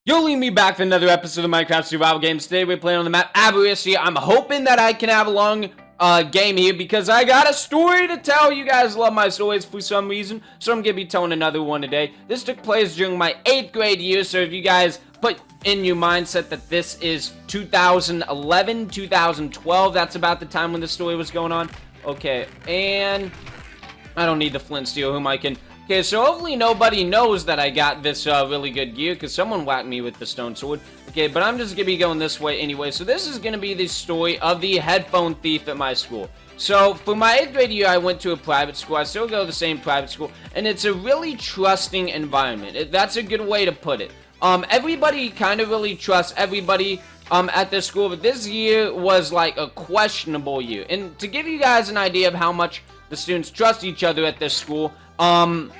You'll leave me back for another episode of Minecraft survival games. Today we're playing on the map Aberration. I'm hoping that I can have a long game here because I got a story to tell. You guys love my stories for some reason, so I'm gonna be telling another one today. This took place during my 8th grade year, so if you guys put in your mindset that this is 2011, 2012, that's about the time when the story was going on. Okay, and I don't need the flint steel, whom I can... Okay, so hopefully nobody knows that I got this really good gear, because someone whacked me with the stone sword. Okay, but I'm just going to be going this way anyway. So this is going to be the story of the headphone thief at my school. So, for my 8th grade year, I went to a private school. I still go to the same private school, and it's a really trusting environment. That's a good way to put it. Everybody kind of really trusts everybody at this school, but this year was like a questionable year. And to give you guys an idea of how much the students trust each other at this school, the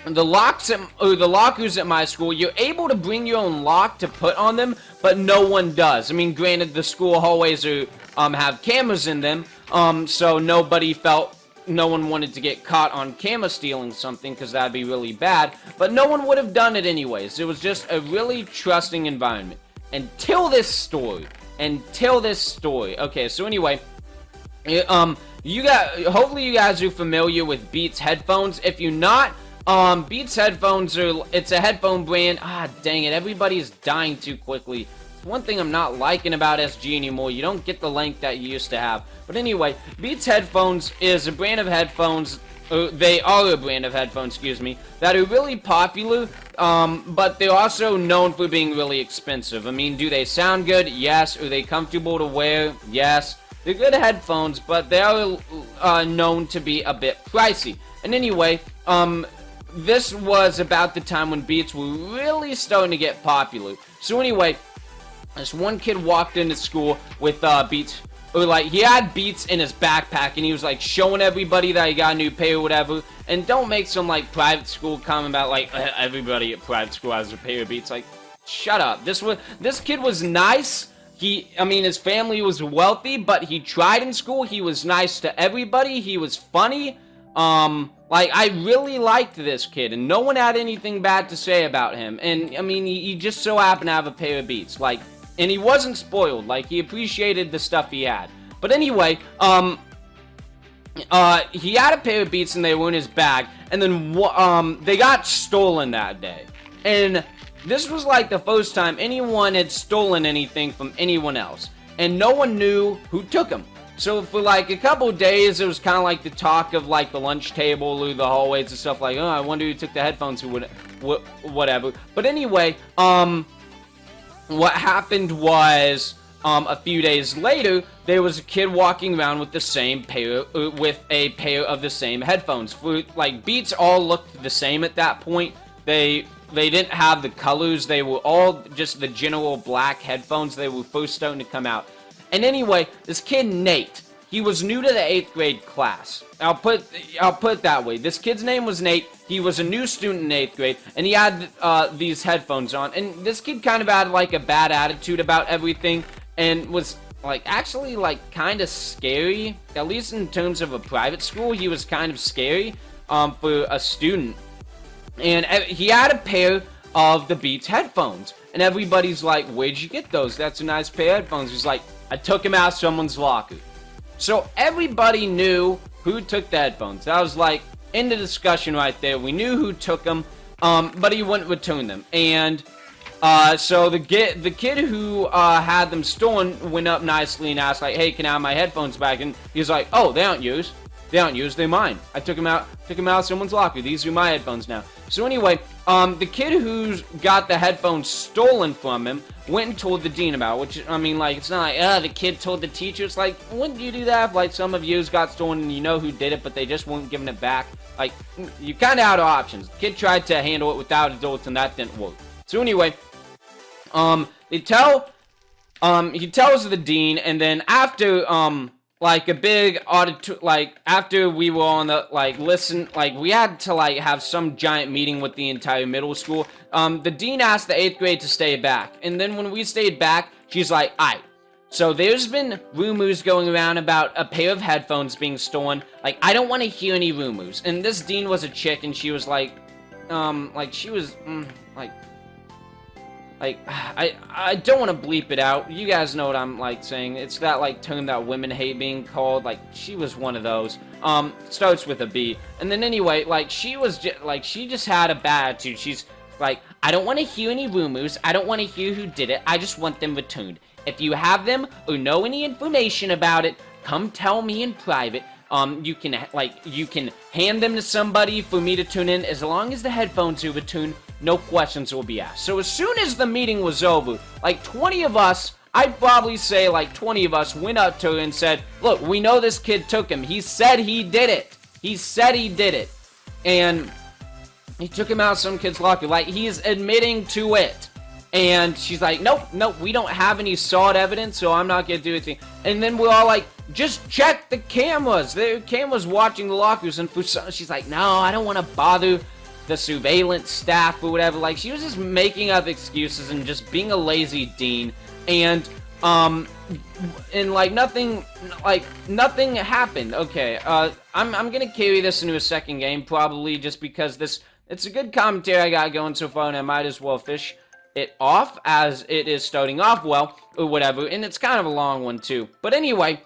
lockers at my school, you're able to bring your own lock to put on them, but no one does. I mean, granted, the school hallways are, have cameras in them, so no one wanted to get caught on camera stealing something, because that'd be really bad, but no one would have done it anyways. It was just a really trusting environment. Until this story. Okay, so anyway, hopefully you guys are familiar with Beats headphones. If you're not, Beats headphones it's a headphone brand. Ah, dang it, everybody's dying too quickly. It's one thing I'm not liking about SG anymore. You don't get the length that you used to have. But anyway, Beats headphones is a brand of headphones. They are a brand of headphones, excuse me, that are really popular, but they're also known for being really expensive. I mean, do they sound good? Yes. Are they comfortable to wear? Yes. They're good headphones, but they are known to be a bit pricey. And anyway, this was about the time when Beats were really starting to get popular. So anyway, this one kid walked into school with Beats, or like, he had Beats in his backpack, and he was like showing everybody that he got a new pair or whatever. And don't make some like private school comment about like everybody at private school has a pair of Beats. Like, shut up. This kid was nice. I mean, his family was wealthy, but he tried in school. He was nice to everybody. He was funny. Like, I really liked this kid, and no one had anything bad to say about him. And, I mean, he just so happened to have a pair of Beats. Like, and he wasn't spoiled. Like, he appreciated the stuff he had. But anyway, he had a pair of Beats, and they were in his bag. And then, they got stolen that day. And this was like the first time anyone had stolen anything from anyone else. And no one knew who took them. So for like a couple of days, it was kind of like the talk of like the lunch table or the hallways and stuff like, oh, I wonder who took the headphones or whatever. But anyway, what happened was, a few days later, there was a kid walking around with the same pair, with a pair of the same headphones. Like, Beats all looked the same at that point. They didn't have the colors. They were all just the general black headphones. They were first starting to come out. And anyway, this kid Nate, he was new to the 8th grade class. I'll put it that way. This kid's name was Nate. He was a new student in 8th grade, and he had these headphones on. And this kid kind of had like a bad attitude about everything, and was like actually like kind of scary. At least in terms of a private school, he was kind of scary for a student. And he had a pair of the Beats headphones. And everybody's like, where'd you get those? That's a nice pair of headphones. He's like, I took them out of someone's locker. So everybody knew who took the headphones. That was like, in the discussion right there. We knew who took them, but he wouldn't return them. And so the kid who had them stolen went up nicely and asked, like, hey, can I have my headphones back? And he's like, oh, they aren't used. They're mine. I took them out of someone's locker. These are my headphones now. So anyway, the kid who's got the headphones stolen from him went and told the dean about it, which, I mean, like, it's not like, the kid told the teacher. It's like, wouldn't you do that if, like, some of yours got stolen and you know who did it, but they just weren't giving it back? Like, you kind of out of options. The kid tried to handle it without adults, and that didn't work. So anyway, he tells the dean, and then after, like a big like after we were on the we had to like have some giant meeting with the entire middle school. The dean asked the 8th grade to stay back, and then when we stayed back, she's like, "Aight, so there's been rumors going around about a pair of headphones being stolen. Like, I don't want to hear any rumors." And this dean was a chick, and she was like, like, I don't want to bleep it out. You guys know what I'm, like, saying. It's that, like, term that women hate being called. Like, she was one of those. Starts with a B. And then anyway, like, she just had a bad attitude. She's like, I don't want to hear any rumors. I don't want to hear who did it. I just want them returned. If you have them or know any information about it, come tell me in private. You can hand them to somebody for me to tune in. As long as the headphones are returned, no questions will be asked. So as soon as the meeting was over, like 20 of us, I'd probably say like 20 of us went up to her and said, look, we know this kid took him. He said he did it. He said he did it. And he took him out of some kid's locker. Like, he's admitting to it. And she's like, nope, we don't have any solid evidence, so I'm not going to do anything. And then we're all like, just check the cameras. The camera's watching the lockers. And for some, she's like, no, I don't want to bother the surveillance staff or whatever. Like, she was just making up excuses and just being a lazy dean. And like, nothing happened. Okay, I'm going to carry this into a second game, probably, just because it's a good commentary I got going so far, and I might as well fish it off as it is starting off well, or whatever, and it's kind of a long one, too. But anyway,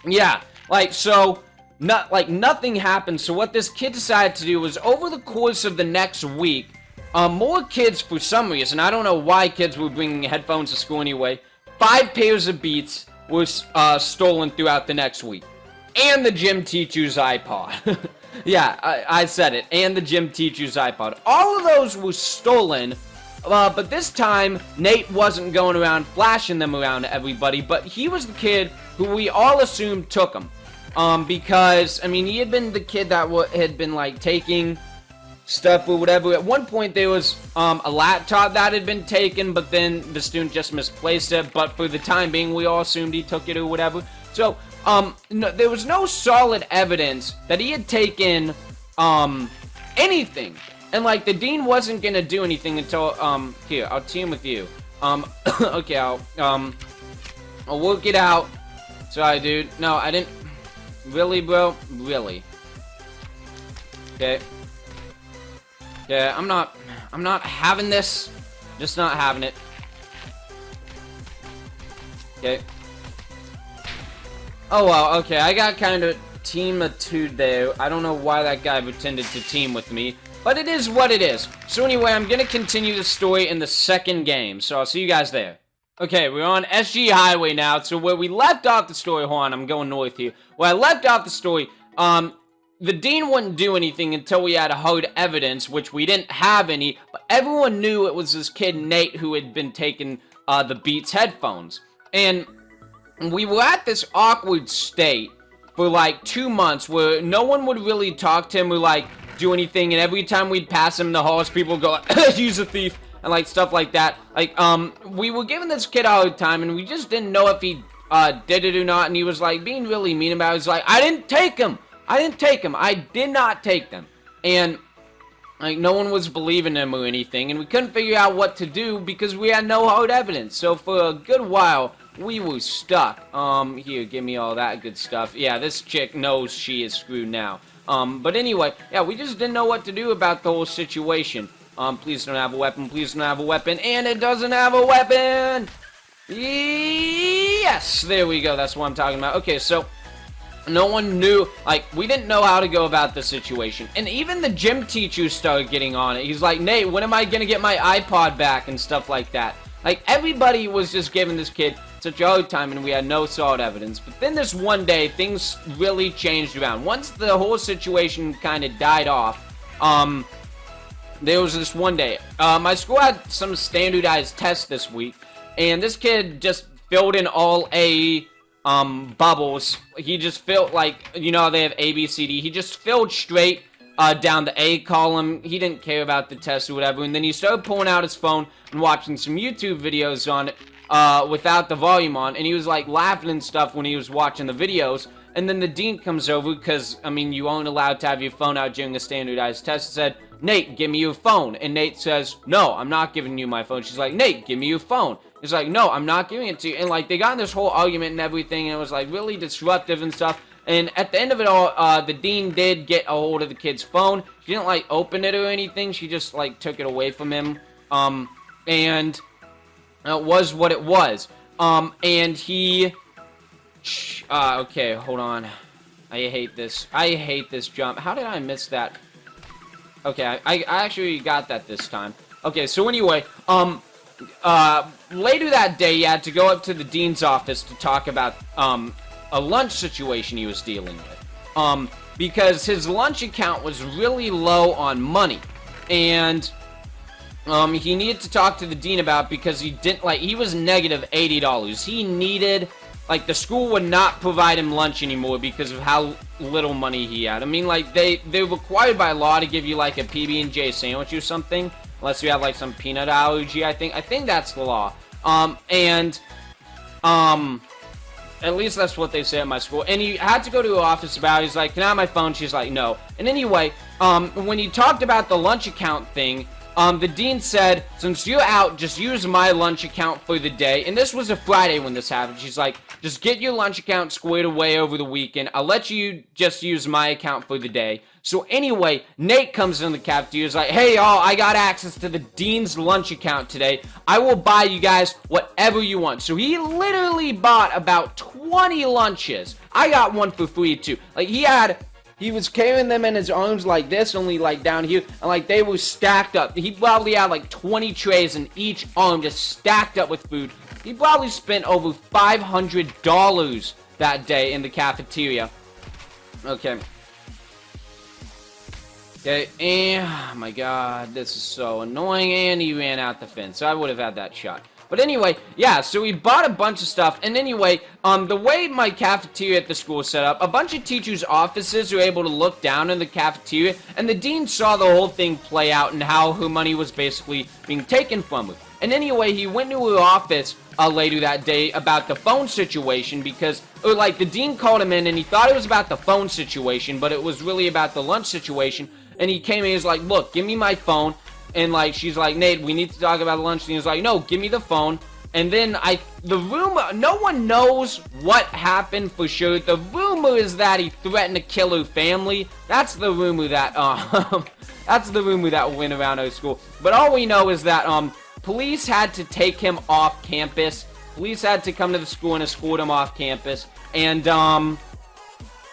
yeah, like, so, nothing happened, so what this kid decided to do was, over the course of the next week, more kids, for some reason, I don't know why kids were bringing headphones to school anyway, 5 pairs of Beats were, stolen throughout the next week. And the gym teacher's iPod. Yeah, I said it, and the gym teacher's iPod. All of those were stolen. But this time, Nate wasn't going around flashing them around to everybody, but he was the kid who we all assumed took them. Because, I mean, he had been the kid that had been, like, taking stuff or whatever. At one point, there was a laptop that had been taken, but then the student just misplaced it. But for the time being, we all assumed he took it or whatever. So, no, there was no solid evidence that he had taken, anything. And, like, the dean wasn't gonna do anything until, here, I'll team with you. Okay, I'll work it out. Sorry, dude. No, I didn't. Really, bro? Really? Okay. Okay, I'm not having this. Just not having it. Okay. Oh, well, okay, I got kind of team-atude there. I don't know why that guy pretended to team with me. But it is what it is. So anyway, I'm going to continue the story in the second game. So I'll see you guys there. Okay, we're on SG Highway now. So where we left off the story, hold on, I'm going north here. Where I left off the story, the dean wouldn't do anything until we had hard evidence, which we didn't have any. But everyone knew it was this kid, Nate, who had been taking the Beats headphones. And we were at this awkward state for like 2 months where no one would really talk to him or like do anything, and every time we'd pass him in the halls, people would go, he's a thief, and like stuff like that. Like, we were giving this kid all the time, and we just didn't know if he did it or not, and he was like being really mean about it. He was like, I didn't take him. I did not take them. And like, no one was believing him or anything, and we couldn't figure out what to do because we had no hard evidence. So for a good while, we were stuck. Here, give me all that good stuff. Yeah, this chick knows she is screwed now. But anyway, yeah, we just didn't know what to do about the whole situation. Please don't have a weapon, please don't have a weapon, and it doesn't have a weapon! Yes! There we go, that's what I'm talking about. Okay, so, no one knew, like, we didn't know how to go about the situation. And even the gym teacher started getting on it. He's like, Nate, when am I gonna get my iPod back, and stuff like that. Like, everybody was just giving this kid such a hard time, and we had no solid evidence. But then this one day, things really changed around. Once the whole situation kind of died off, there was this one day. My school had some standardized tests this week, and this kid just filled in all A bubbles. He just filled, like, you know, they have A, B, C, D. He just filled straight down the A column. He didn't care about the test or whatever, and then he started pulling out his phone and watching some YouTube videos on it. Without the volume on, and he was like laughing and stuff when he was watching the videos, and then the dean comes over, because, I mean, you aren't allowed to have your phone out during a standardized test, and said, Nate, give me your phone, and Nate says, no, I'm not giving you my phone. She's like, Nate, give me your phone. He's like, no, I'm not giving it to you, and like, they got in this whole argument and everything, and it was like really disruptive and stuff, and at the end of it all, the dean did get a hold of the kid's phone. She didn't like open it or anything, she just like took it away from him, and was what it was. And he... okay, hold on. I hate this. I hate this jump. How did I miss that? Okay, I actually got that this time. Okay, so anyway, later that day, he had to go up to the dean's office to talk about, a lunch situation he was dealing with. Because his lunch account was really low on money. And, he needed to talk to the dean about it because he didn't, like, he was negative $80. He needed, like, the school would not provide him lunch anymore because of how little money he had. I mean, like, they're required by law to give you, like, a PB&J sandwich or something. Unless you have, like, some peanut allergy, I think. I think that's the law. At least that's what they say at my school. And he had to go to her office about it. He's like, can I have my phone? She's like, no. And anyway, when he talked about the lunch account thing, the dean said, since you're out, just use my lunch account for the day. And this was a Friday when this happened. She's like, just get your lunch account squared away over the weekend. I'll let you just use my account for the day. So anyway, Nate comes in the cafeteria. He's like, hey y'all, I got access to the dean's lunch account today. I will buy you guys whatever you want. So he literally bought about 20 lunches. I got one for free too. Like he was carrying them in his arms like this, only like down here, and like they were stacked up. He probably had like 20 trays in each arm just stacked up with food. He probably spent over $500 that day in the cafeteria. Okay. Okay, and, oh my god, this is so annoying, and he ran out the fence, so I would have had that shot. But anyway, yeah, so we bought a bunch of stuff, and anyway, the way my cafeteria at the school is set up, a bunch of teachers' offices are able to look down in the cafeteria, and the dean saw the whole thing play out and how her money was basically being taken from her. And anyway, he went to her office later that day about the phone situation because, or like, the dean called him in, and he thought it was about the phone situation, but it was really about the lunch situation. And he came in, he was like, look, give me my phone. And, like, she's like, Nate, we need to talk about lunch. And he was like, no, give me the phone. And then the rumor, no one knows what happened for sure. The rumor is that he threatened to kill her family. That's the rumor that, that's the rumor that went around our school. But all we know is that, police had to take him off campus. Police had to come to the school and escort him off campus. And,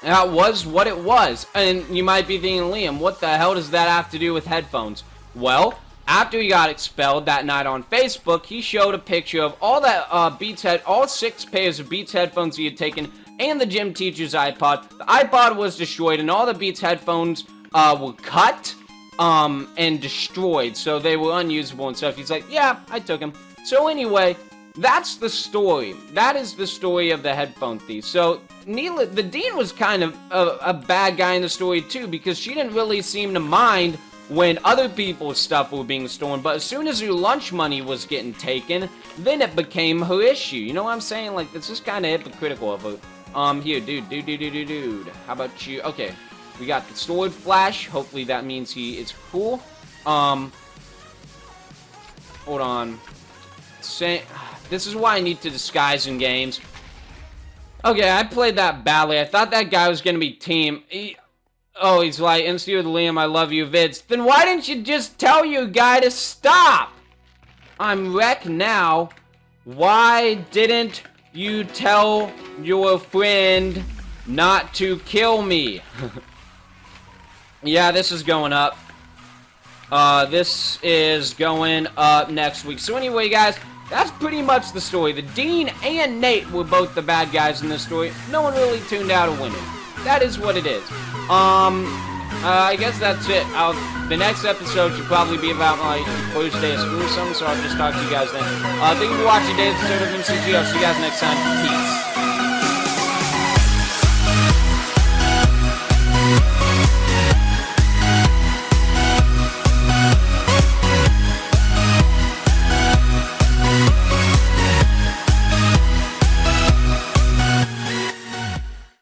that was what it was. And you might be thinking, Liam, what the hell does that have to do with headphones? Well, after he got expelled that night on Facebook, he showed a picture of all that all 6 pairs of Beats headphones he had taken and the gym teacher's iPod. The iPod was destroyed and all the Beats headphones were cut and destroyed, so they were unusable and stuff. He's like, yeah, I took them. So anyway, that's the story. That is the story of the headphone thief. So the dean was kind of a bad guy in the story too, because she didn't really seem to mind when other people's stuff were being stolen, but as soon as her lunch money was getting taken, then it became her issue. You know what I'm saying? Like, this is kind of hypocritical of her. Here, dude. How about you? Okay, we got the sword flash. Hopefully that means he is cool. Hold on. This is why I need to disguise in games. Okay, I played that badly. I thought that guy was gonna be team. He's like, MCSG, I love you, vids. Then why didn't you just tell your guy to stop? I'm wrecked now. Why didn't you tell your friend not to kill me? Yeah, this is going up. This is going up next week. So anyway, guys, that's pretty much the story. The dean and Nate were both the bad guys in this story. No one really turned out a winner. That is what it is. I guess that's it. The next episode should probably be about my first day of school or something, so I'll just talk to you guys then. Thank you for watching today's episode of MCSG. I'll see you guys next time. Peace.